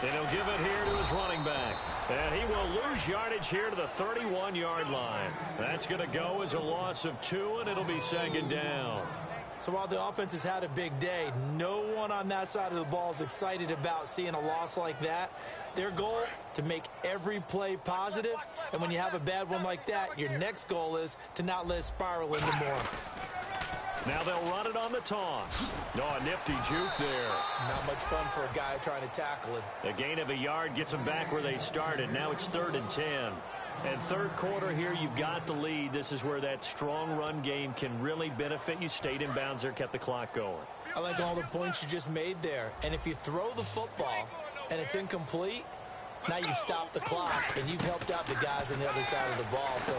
And he'll give it here to his running back. And he will lose yardage here to the 31-yard line. That's going to go as a loss of 2, and it'll be second down. So while the offense has had a big day, no one on that side of the ball is excited about seeing a loss like that. Their goal, to make every play positive. And when you have a bad one like that, your next goal is to not let it spiral into more. Now they'll run it on the toss. Oh, a nifty juke there. Not much fun for a guy trying to tackle it. A gain of a yard gets them back where they started. Now it's 3rd and 10. And third quarter here, you've got the lead. This is where that strong run game can really benefit you. Stayed in bounds there, kept the clock going. I like all the points you just made there. And if you throw the football and it's incomplete, now you stop the clock, and you've helped out the guys on the other side of the ball. So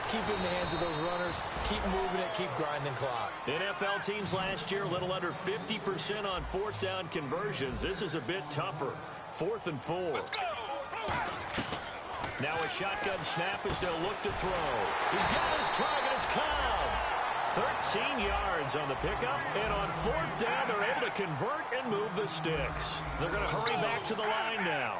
keep it in the hands of those runners. Keep moving it. Keep grinding clock. NFL teams last year, a little under 50% on 4th down conversions. This is a bit tougher. 4th and 4. Let's go. Now a shotgun snap as they'll look to throw. He's got his target. It's Cobb. 13 yards on the pickup. And on 4th down, they're able to convert and move the sticks. They're going to hurry back to the line now.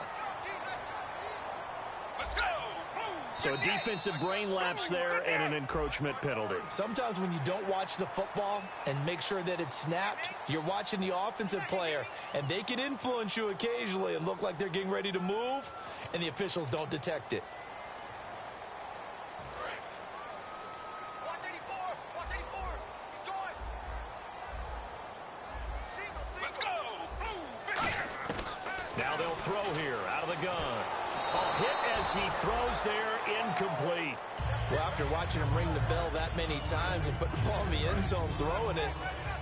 So a defensive brain lapse there and an encroachment penalty. Sometimes when you don't watch the football and make sure that it's snapped, you're watching the offensive player, and they can influence you occasionally and look like they're getting ready to move, and the officials don't detect it. Now they'll throw here out of the gun. A hit as he throws there, incomplete. Well, after watching him ring the bell that many times and put the ball in the end zone throwing it,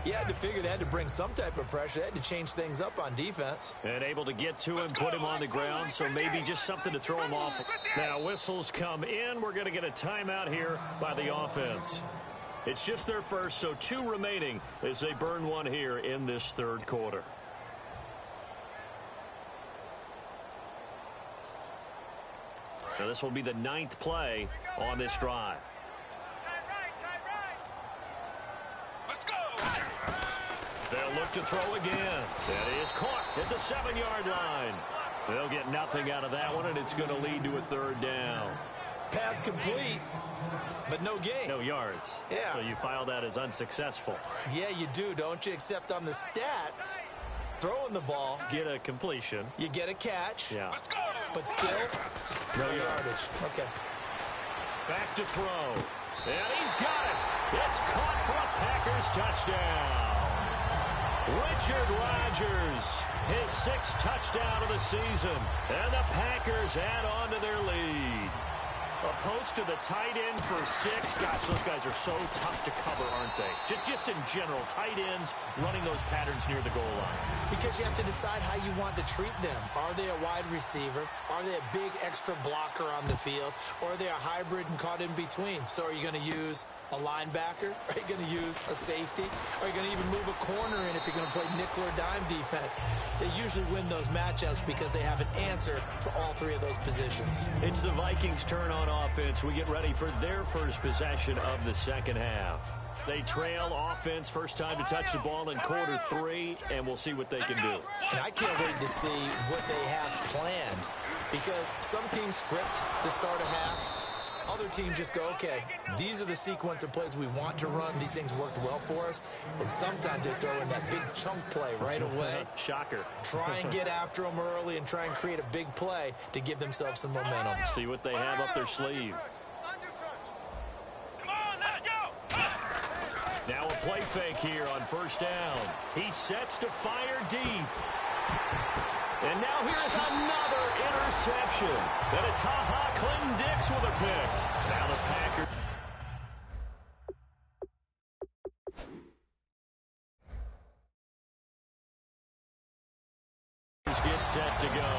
you had to figure they had to bring some type of pressure. They had to change things up on defense. And able to get to him, put him on the ground, so maybe just something to throw him off. Now whistles come in. We're going to get a timeout here by the offense. It's just their first, so 2 remaining as they burn one here in this third quarter. Now this will be the 9th play on this drive. Let's go. They'll look to throw again. That is caught at the 7-yard line. They'll get nothing out of that one, and it's going to lead to a 3rd down. Pass complete, but no gain. No yards. Yeah. So you file that as unsuccessful. Yeah, you do, don't you? Except on the stats, throwing the ball. Get a completion. You get a catch. Yeah. Let's go. But still, no yardage. Okay. Back to throw. And he's got it. It's caught for a Packers touchdown. Richard Rodgers, his 6th touchdown of the season. And the Packers add on to their lead. A post to the tight end for 6. Gosh, those guys are so tough to cover, aren't they? Just in general, tight ends running those patterns near the goal line. Because you have to decide how you want to treat them. Are they a wide receiver? Are they a big extra blocker on the field? Or are they a hybrid and caught in between? So are you going to use a linebacker? Are you going to use a safety? Are you going to even move a corner in if you're going to play nickel or dime defense? They usually win those matchups because they have an answer for all 3 of those positions. It's the Vikings' turn on offense. We get ready for their first possession of the second half. They trail offense, first time to touch the ball in quarter 3, and we'll see what they can do. And I can't wait to see what they have planned, because some teams script to start a half. Other teams just go, okay, these are the sequence of plays we want to run. These things worked well for us. And sometimes they throw in that big chunk play right away. Shocker. Try and get after them early and try and create a big play to give themselves some momentum. See what they have up their sleeve. Now a play fake here on first down. He sets to fire deep. And now here's another interception. And it's Clinton Dix with a pick. Now the Packers get set to go.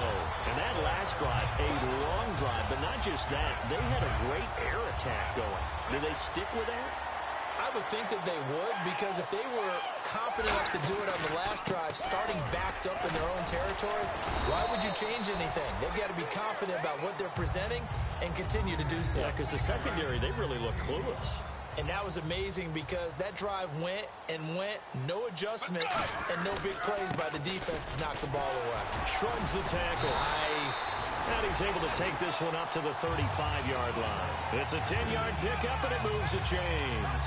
And that last drive, a long drive, but not just that. They had a great air attack going. Do they stick with that? I would think that they would, because if they were confident enough to do it on the last drive, starting backed up in their own territory, why would you change anything? They've got to be confident about what they're presenting and continue to do so. Yeah, because the secondary, they really look clueless. And that was amazing because that drive went and went, no adjustments, and no big plays by the defense to knock the ball away. Shrugs the tackle. Nice. And he's able to take this one up to the 35-yard line. It's a 10-yard pickup, and it moves the chains.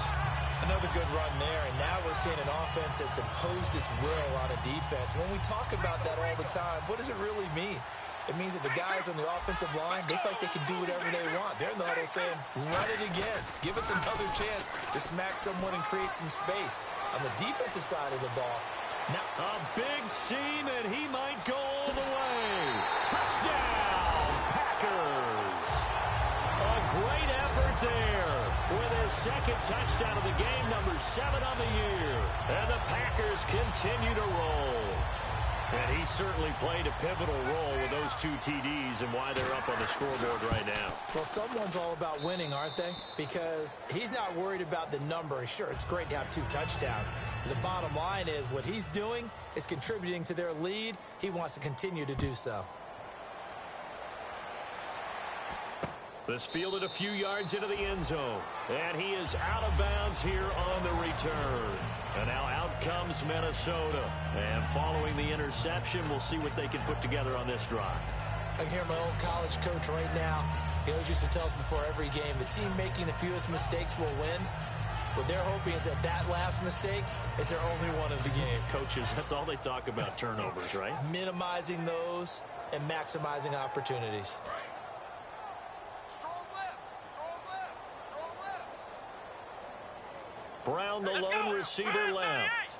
Another good run there, and now we're seeing an offense that's imposed its will on a defense. When we talk about that all the time, what does it really mean? It means that the guys on the offensive line, they feel like they can do whatever they want. They're in the huddle saying, run it again. Give us another chance to smack someone and create some space. On the defensive side of the ball, now a big seam, and he might go all the way. Touchdown, Packers. A great effort there with their second touchdown of the game, number 7 on the year. And the Packers continue to roll. And he certainly played a pivotal role with those 2 TDs and why they're up on the scoreboard right now. Well, someone's all about winning, aren't they? Because he's not worried about the number. Sure, it's great to have 2 touchdowns. But the bottom line is what he's doing is contributing to their lead. He wants to continue to do so. This fielded a few yards into the end zone. And he is out of bounds here on the return. And now out comes Minnesota. And following the interception, we'll see what they can put together on this drive. I can hear my old college coach right now. He always used to tell us before every game, the team making the fewest mistakes will win. What they're hoping is that that last mistake is their only one of the game. Coaches, that's all they talk about, turnovers, right? Minimizing those and maximizing opportunities. Brown, the lone receiver, left.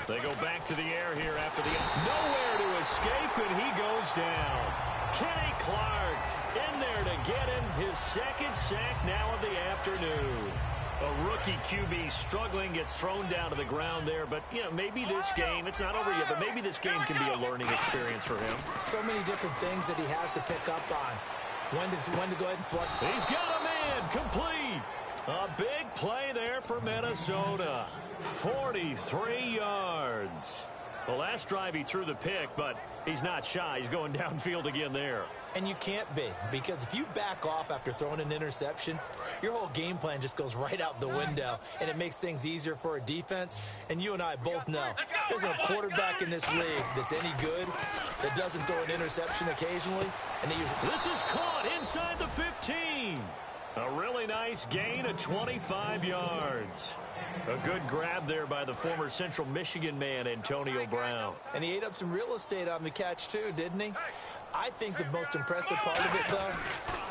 They go back to the air here after the... Nowhere to escape, and he goes down. Kenny Clark in there to get him his second sack now of the afternoon. A rookie QB struggling, gets thrown down to the ground there. But, you know, maybe this game, it's not over yet, but maybe this game can be a learning experience for him. So many different things that he has to pick up on. When to go ahead and flush. He's got a man, complete. A big play there for Minnesota. 43 yards. The last drive he threw the pick, but he's not shy. He's going downfield again there. And you can't be, because if you back off after throwing an interception, your whole game plan just goes right out the window, and it makes things easier for a defense. And you and I both know there's a quarterback in this league that's any good that doesn't throw an interception occasionally. And they usually... This is caught inside the 15. A really nice gain of 25 yards. A good grab there by the former Central Michigan man, Antonio Brown. And he ate up some real estate on the catch, too, didn't he? I think the most impressive part of it, though,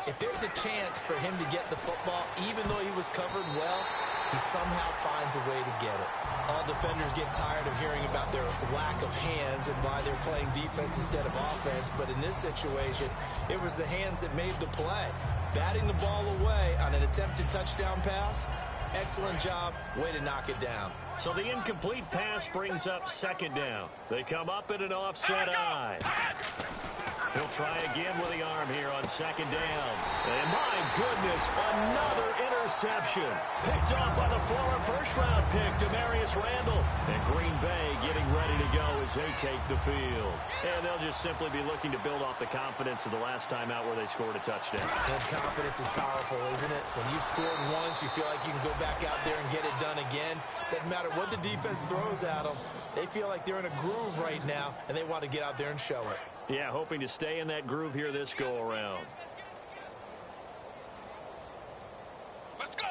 if there's a chance for him to get the football, even though he was covered well, he somehow finds a way to get it. All defenders get tired of hearing about their lack of hands and why they're playing defense instead of offense. But in this situation, it was the hands that made the play. Batting the ball away on an attempted touchdown pass, excellent job. Way to knock it down. So the incomplete pass brings up second down. They come up in an offset eye. He'll try again with the arm here on second down. And my goodness, another interception. Picked off by the former first-round pick, Demarius Randall. And Green Bay getting ready to go as they take the field. And they'll just simply be looking to build off the confidence of the last time out where they scored a touchdown. And confidence is powerful, isn't it? When you've scored once, you feel like you can go back out there and get it done again. Doesn't matter what the defense throws at them. They feel like they're in a groove right now, and they want to get out there and show it. Yeah, hoping to stay in that groove here this go-around. Let's go.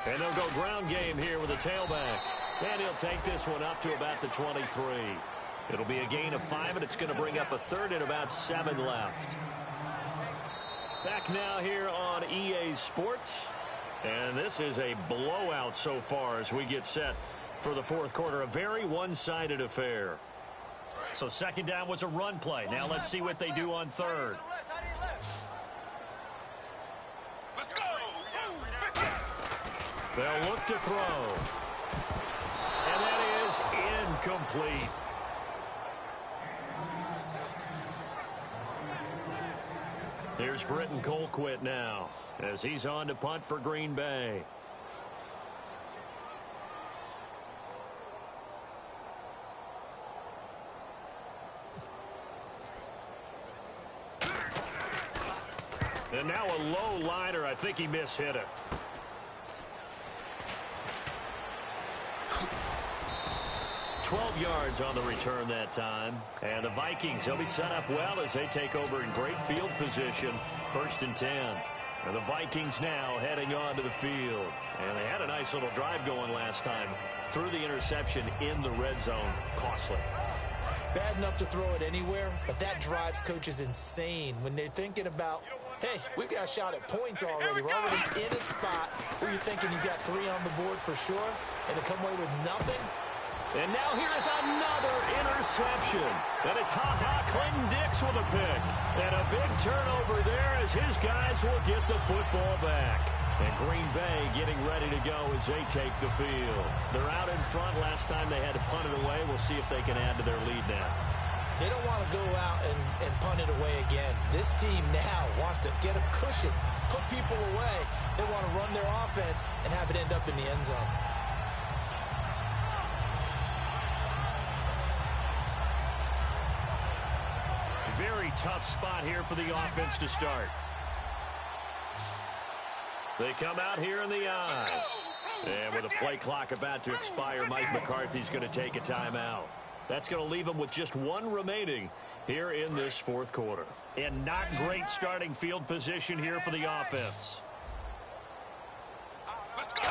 And they'll go ground game here with a tailback. And he'll take this one up to about the 23. It'll be a gain of 5, and it's going to bring up a third and about 7 left. Back now here on EA Sports. And this is a blowout so far as we get set for the fourth quarter. A very one-sided affair. So second down was a run play. Now let's see what they do on third. Let's go. They'll look to throw. And that is incomplete. Here's Britton Colquitt now as he's on to punt for Green Bay. And now a low liner. I think he mishit it. Yards on the return that time. And the Vikings, they'll be set up well as they take over in great field position. 1st and 10. And the Vikings now heading on to the field. And they had a nice little drive going last time. Threw the interception in the red zone. Costly. Bad enough to throw it anywhere, but that drives coaches insane when they're thinking about, hey, we've got a shot at points already. We're already in a spot where you're thinking you got 3 on the board for sure, and to come away with nothing. And now here's another interception. And it's Clinton Dix with a pick. And a big turnover there as his guys will get the football back. And Green Bay getting ready to go as they take the field. They're out in front. Last time they had to punt it away. We'll see if they can add to their lead now. They don't want to go out and punt it away again. This team now wants to get a cushion, put people away. They want to run their offense and have it end up in the end zone. Very tough spot here for the offense to start. They come out here in the eye. And with a play clock about to expire, Mike McCarthy's going to take a timeout. That's going to leave him with just 1 remaining here in this 4th quarter. And not great starting field position here for the offense. Let's go.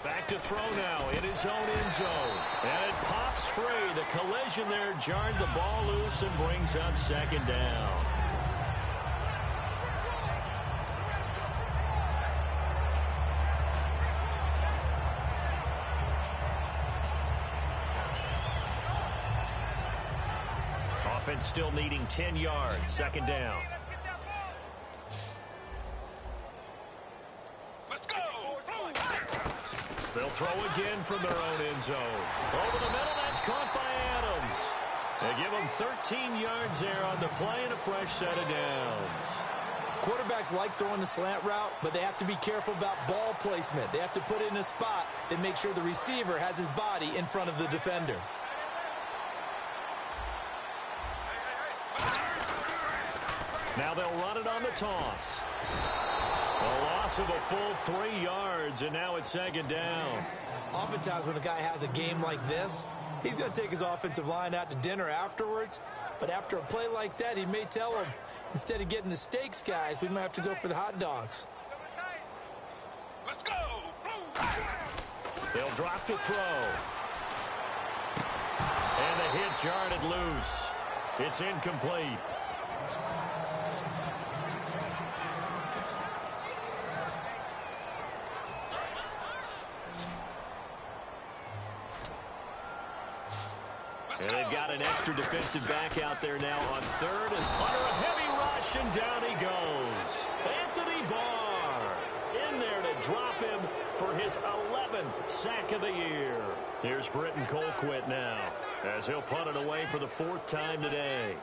Back to throw now in his own end zone. And it pops free. The collision there jarred the ball loose and brings up 2nd down. Offense still needing 10 yards. 2nd down. They'll throw again from their own end zone. Over the middle, that's caught by Adams. They give him 13 yards there on the play and a fresh set of downs. Quarterbacks like throwing the slant route, but they have to be careful about ball placement. They have to put it in a spot that makes sure the receiver has his body in front of the defender. Now they'll run it on the toss. A loss of a full 3 yards, and now it's 2nd down. Oftentimes when a guy has a game like this, he's going to take his offensive line out to dinner afterwards. But after a play like that, he may tell him, instead of getting the steaks, guys, we might have to go for the hot dogs. Let's go. They'll drop to throw. And the hit jarred it loose. It's incomplete. And they've got an extra defensive back out there now on 3rd and under a heavy rush, and down he goes. Anthony Barr in there to drop him for his 11th sack of the year. Here's Britton Colquitt now as he'll punt it away for the 4th time today.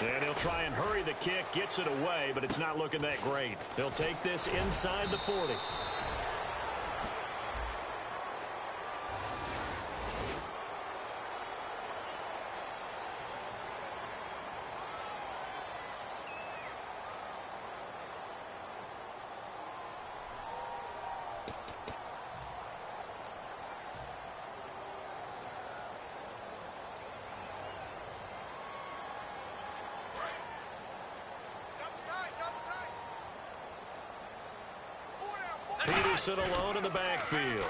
And he'll try and hurry the kick, gets it away, but it's not looking that great. They'll take this inside the 40. Peterson alone in the backfield.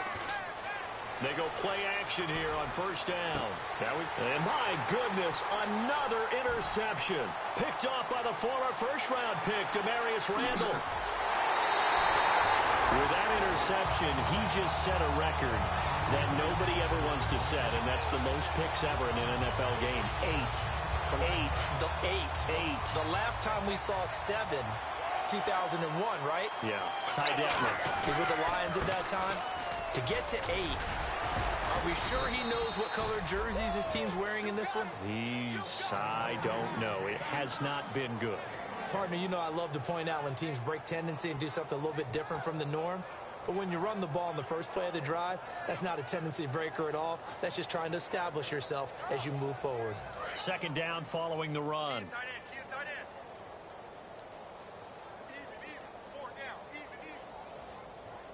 They go play action here on 1st down. And my goodness, another interception. Picked off by the former 1st-round pick, Demarius Randall. With that interception, he just set a record that nobody ever wants to set, and that's the most picks ever in an NFL game. 8. The last time we saw 7, 2001, right? Yeah, Ty Detmer. He was with the Lions at that time. To get to 8, are we sure he knows what color jerseys his team's wearing in this one? I don't know. It has not been good. Partner, you know I love to point out when teams break tendency and do something a little bit different from the norm. But when you run the ball in the first play of the drive, that's not a tendency breaker at all. That's just trying to establish yourself as you move forward. 2nd down following the run.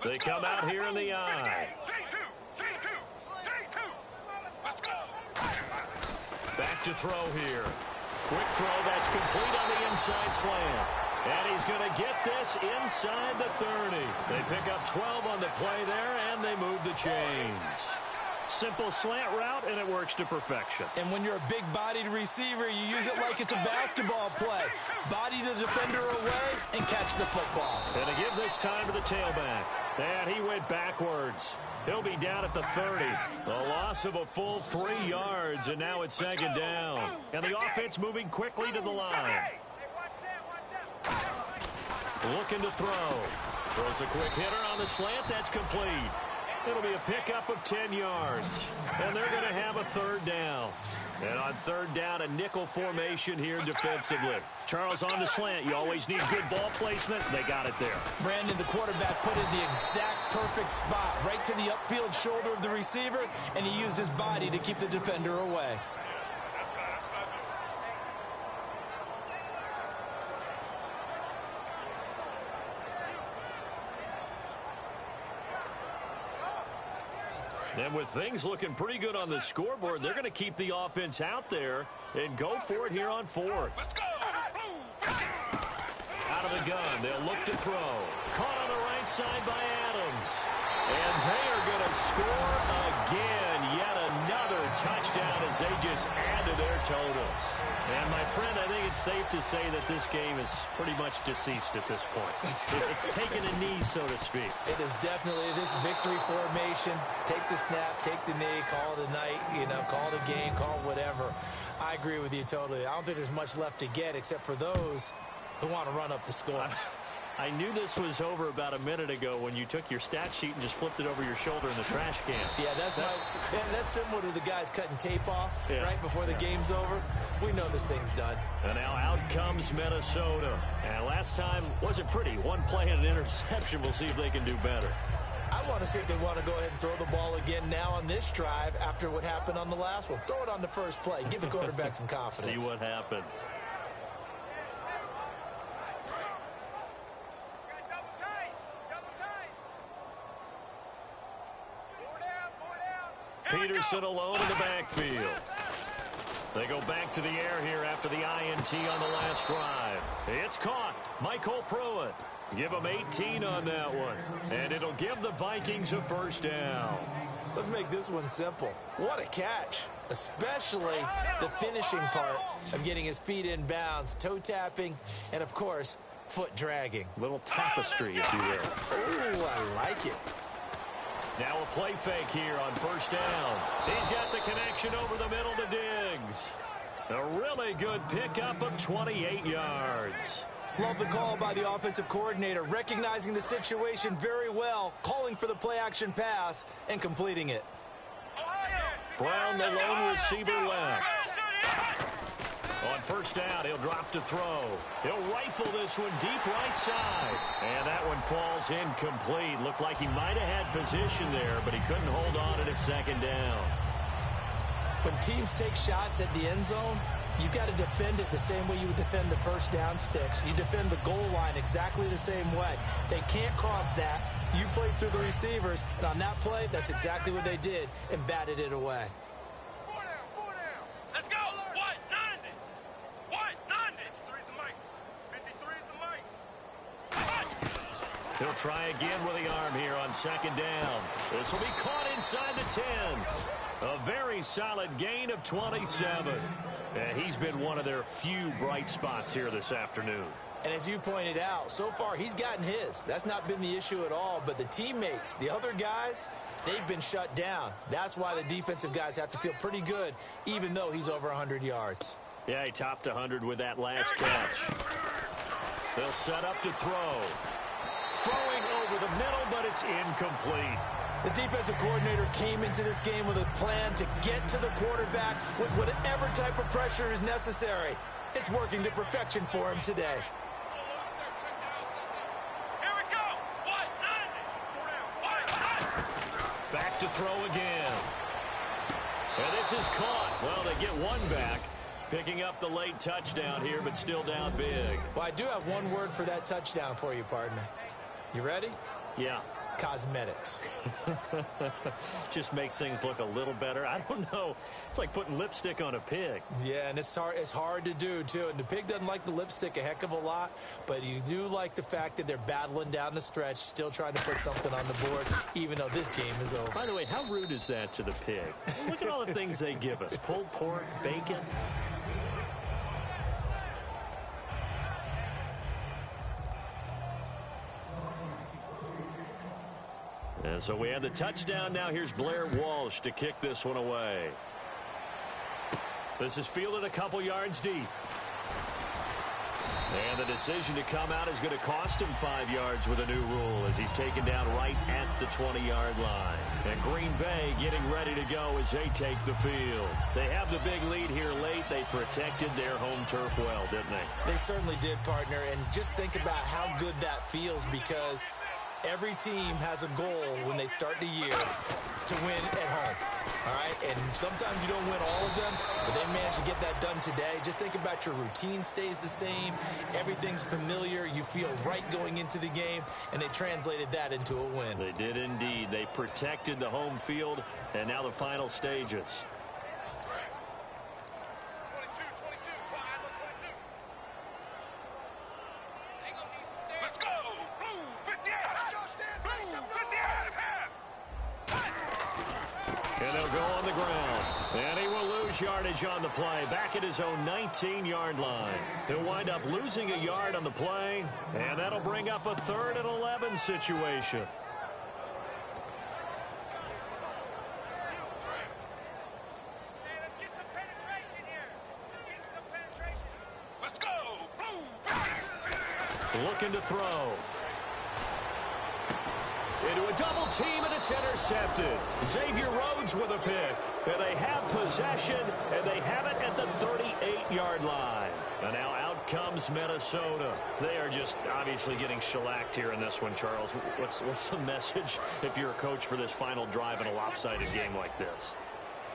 They come out here in the eye. Let's go. Back to throw here. Quick throw that's complete on the inside slant. And he's going to get this inside the 30. They pick up 12 on the play there, and they move the chains. Simple slant route, and it works to perfection. And when you're a big-bodied receiver, you use it like it's a basketball play. Body the defender away and catch the football. And to give this time to the tailback. And he went backwards. He'll be down at the 30. A loss of a full 3 yards, and now it's second down. And the offense moving quickly to the line. Looking to throw. Throws a quick hitter on the slant. That's complete. It'll be a pickup of 10 yards. And they're going to have a third down. And on third down, a nickel formation here defensively. Charles, on the slant, you always need good ball placement. They got it there. Brandon, the quarterback, put in the exact perfect spot, right to the upfield shoulder of the receiver, and he used his body to keep the defender away. And with things looking pretty good on the scoreboard, they're going to keep the offense out there and go for it here on fourth. Let's go. Out of the gun, they'll look to throw. Caught on the right side by Adams. And they are going to score again. Yet another touchdown as they just add to their totals. And my friend, I think it's safe to say that this game is pretty much deceased at this point. It's taken a knee, so to speak. It is definitely this victory formation. Take the snap, take the knee, call it a night, call it a game, call it whatever. I agree with you totally. I don't think there's much left to get except for those who want to run up the score. I knew this was over about a minute ago when you took your stat sheet and just flipped it over your shoulder in the trash can. Yeah, that's similar to the guys cutting tape off right before the game's over. We know this thing's done. And now out comes Minnesota. And last time wasn't pretty. One play and an interception. We'll see if they can do better. I want to see if they want to go ahead and throw the ball again now on this drive after what happened on the last one. Throw it on the first play. Give the quarterback some confidence. See what happens. Peterson alone in the backfield. They go back to the air here after the INT on the last drive. It's caught. Michael Pruitt. Give him 18 on that one. And it'll give the Vikings a first down. Let's make this one simple. What a catch. Especially the finishing part of getting his feet in bounds, toe tapping, and of course, foot dragging. Little tapestry, if you will. Oh, I like it. Now a play fake here on first down. He's got the connection over the middle to Diggs. A really good pickup of 28 yards. Love the call by the offensive coordinator, recognizing the situation very well, calling for the play-action pass, and completing it. Brown, the lone receiver left. On first down, he'll drop to throw. He'll rifle this one deep right side. And that one falls incomplete. Looked like he might have had position there, but he couldn't hold on at second down. When teams take shots at the end zone, you've got to defend it the same way you would defend the first down sticks. You defend the goal line exactly the same way. They can't cross that. You play through the receivers, and on that play, that's exactly what they did and batted it away. Let's go. What? 90. What? 90. 53 is the mic. 53 is the mic. He'll try again with the arm here on second down. This will be caught inside the 10. A very solid gain of 27. And he's been one of their few bright spots here this afternoon. And as you pointed out, so far he's gotten his. That's not been the issue at all. But the teammates, the other guys, they've been shut down. That's why the defensive guys have to feel pretty good, even though he's over 100 yards. Yeah, he topped 100 with that last catch. They'll set up to throw. Throwing over the middle, but it's incomplete. The defensive coordinator came into this game with a plan to get to the quarterback with whatever type of pressure is necessary. It's working to perfection for him today. Here we go. What? 90. Back to throw again. And this is caught. Well, they get one back. Picking up the late touchdown here, but still down big. Well, I do have one word for that touchdown for you, partner. You ready? Yeah. cosmetics. Just makes things look a little better. I don't know. It's like putting lipstick on a pig. Yeah, and it's hard to do, too. And the pig doesn't like the lipstick a heck of a lot, but you do like the fact that they're battling down the stretch, still trying to put something on the board, even though this game is over. By the way, how rude is that to the pig? Look at all the things they give us. Pulled pork, bacon. And so we have the touchdown. Now here's Blair Walsh to kick this one away. This is fielded a couple yards deep. And the decision to come out is going to cost him 5 yards with a new rule as he's taken down right at the 20-yard line. And Green Bay getting ready to go as they take the field. They have the big lead here late. They protected their home turf well, didn't they? They certainly did, partner. And just think about how good that feels, because every team has a goal when they start the year to win at home. All right, and sometimes you don't win all of them, but they managed to get that done today. Just think about your routine stays the same. Everything's familiar. You feel right going into the game, and they translated that into a win. They did indeed. They protected the home field, and now the final stages. 22, Kuahana540's. Let's go! Blue 58! Blue 58! And they'll go on the ground. And he will lose yardage on the play. Back at his own 19-yard line. He'll wind up losing a yard on the play. And that'll bring up a 3rd and 11 situation. Hey, let's get some penetration here. Get some penetration. Let's go! Blue 50! Looking to throw. Into a double team, and it's intercepted. Xavier Rhodes with a pick. And they have possession, and they have it at the 38-yard line. And now out comes Minnesota. They are just obviously getting shellacked here in this one, Charles. What's the message if you're a coach for this final drive in a lopsided game like this?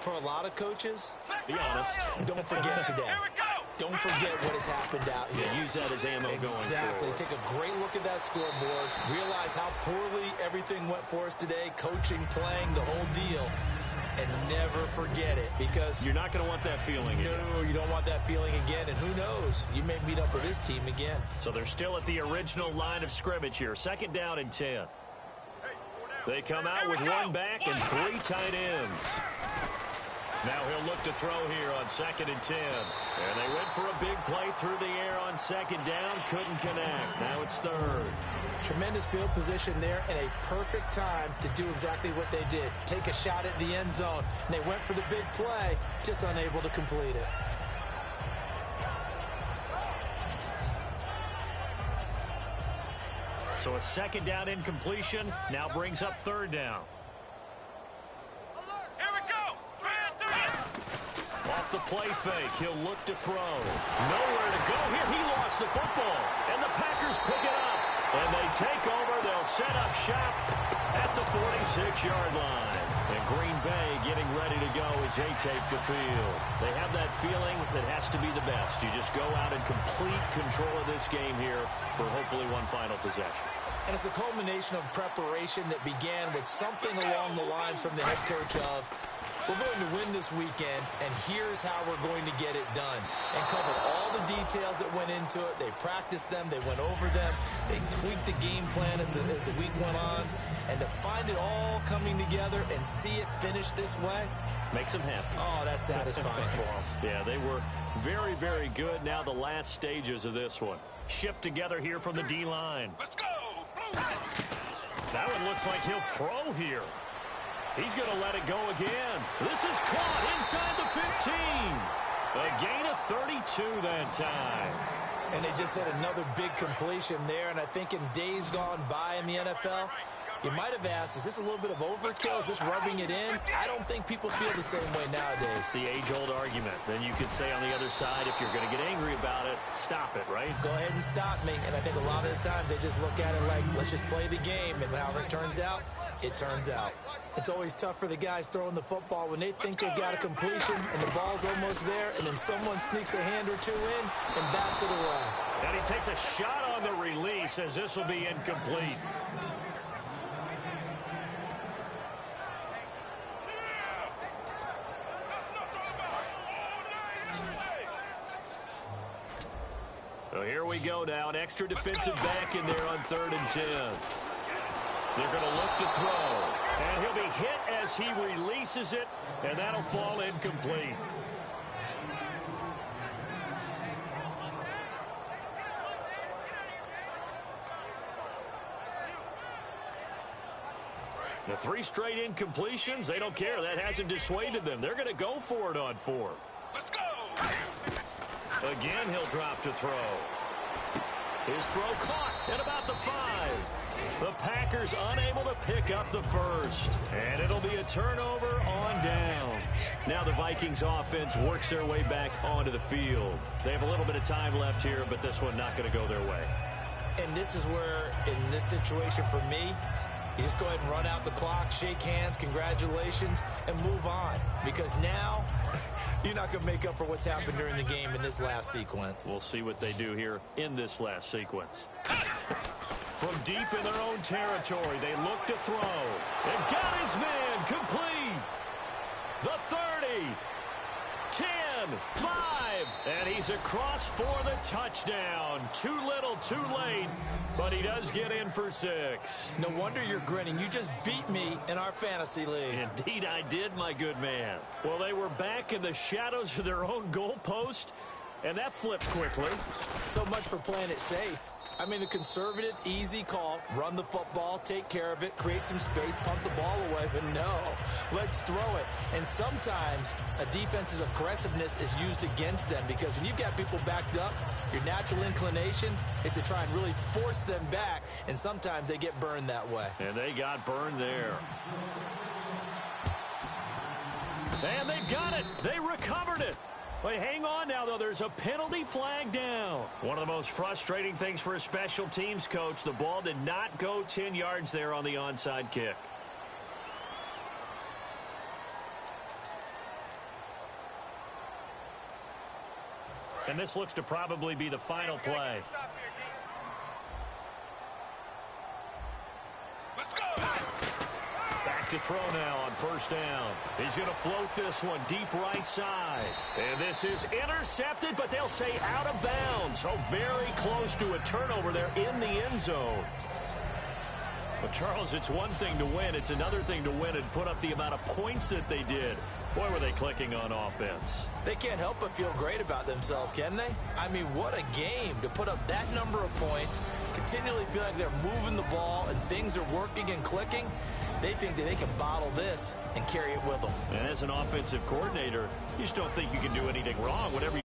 For a lot of coaches, Be honest. don't forget today. Here we go! Don't forget what has happened out here. Yeah, use that as ammo going Exactly. forward. Take a great look at that scoreboard. Realize how poorly everything went for us today. Coaching, playing, the whole deal. And never forget it, because You're not going to want that feeling again. no, you don't want that feeling again. And who knows? You may meet up with this team again. So they're still at the original line of scrimmage here. 2nd down and 10. Hey, 4 down. They come out with one back and 3 tight ends. Now he'll look to throw here on 2nd and 10. And they went for a big play through the air on 2nd down. Couldn't connect. Now it's 3rd. Tremendous field position there and a perfect time to do exactly what they did. Take a shot at the end zone. And they went for the big play, just unable to complete it. So a 2nd down incompletion now brings up 3rd down. Here we go! 3 and 3! Off the play fake, he'll look to throw. Nowhere to go here. He lost the football. And the Packers pick it up. And they take over. They'll set up shop at the 46-yard line. And Green Bay getting ready to go as they take the field. They have that feeling that has to be the best. You just go out and complete control of this game here for hopefully one final possession. And it's a culmination of preparation that began with something along the lines from the head coach of, we're going to win this weekend, and here's how we're going to get it done. And covered all the details that went into it. They practiced them. They went over them. They tweaked the game plan as the week went on. And to find it all coming together and see it finish this way, Makes them happy. oh, that's satisfying for them. Yeah, they were very, very good. Now the last stages of this one. Shift together here from the D-line. Let's go! Blue! That one looks like he'll throw here. He's going to let it go again. This is caught inside the 15. A gain of 32 that time. And they just had another big completion there. And I think in days gone by in the NFL, you might have asked, is this a little bit of overkill? Is this rubbing it in? I don't think people feel the same way nowadays. It's the age-old argument. Then you could say on the other side, if you're going to get angry about it, stop it, right? Go ahead and stop me. And I think a lot of the times they just look at it like, let's just play the game. And however it turns out, it turns out. It's always tough for the guys throwing the football when they think they've got a completion and the ball's almost there, and then someone sneaks a hand or two in and bats it away. And he takes a shot on the release as this will be incomplete. So here we go now. An extra defensive back in there on 3rd and 10. They're going to look to throw. And he'll be hit as he releases it, and that'll fall incomplete. The 3 straight incompletions, they don't care. That hasn't dissuaded them. They're going to go for it on 4th. Let's go! Again, he'll drop to throw. His throw caught at about the 5. The Packers unable to pick up the first. And it'll be a turnover on downs. Now the Vikings offense works their way back onto the field. They have a little bit of time left here, but this one not going to go their way. And this is where, in this situation for me, you just go ahead and run out the clock, shake hands, congratulations, and move on. Because now, you're not going to make up for what's happened during the game in this last sequence. We'll see what they do here in this last sequence. From deep in their own territory, they look to throw. And got his man complete. The 30. 10, 5, and he's across for the touchdown. Too little, too late, but he does get in for 6. No wonder you're grinning. You just beat me in our fantasy league. Indeed I did, my good man. Well, they were back in the shadows of their own goalpost, and that flipped quickly. So much for playing it safe. I mean, the conservative, easy call, run the football, take care of it, create some space, punt the ball away. But no, let's throw it. And sometimes a defense's aggressiveness is used against them because when you've got people backed up, your natural inclination is to try and really force them back, and sometimes they get burned that way. And they got burned there. And they've got it. They recovered it. But hang on now, though. There's a penalty flag down. One of the most frustrating things for a special teams coach, the ball did not go 10 yards there on the onside kick. And this looks to probably be the final play. Let's go! Back to throw now on 1st down. He's going to float this one deep right side. And this is intercepted, but they'll say out of bounds. So very close to a turnover there in the end zone. But, Charles, it's one thing to win. It's another thing to win and put up the amount of points that they did. Boy, were they clicking on offense. They can't help but feel great about themselves, can they? I mean, what a game to put up that number of points, continually feel like they're moving the ball and things are working and clicking. They think that they can bottle this and carry it with them. And as an offensive coordinator, you just don't think you can do anything wrong. Whatever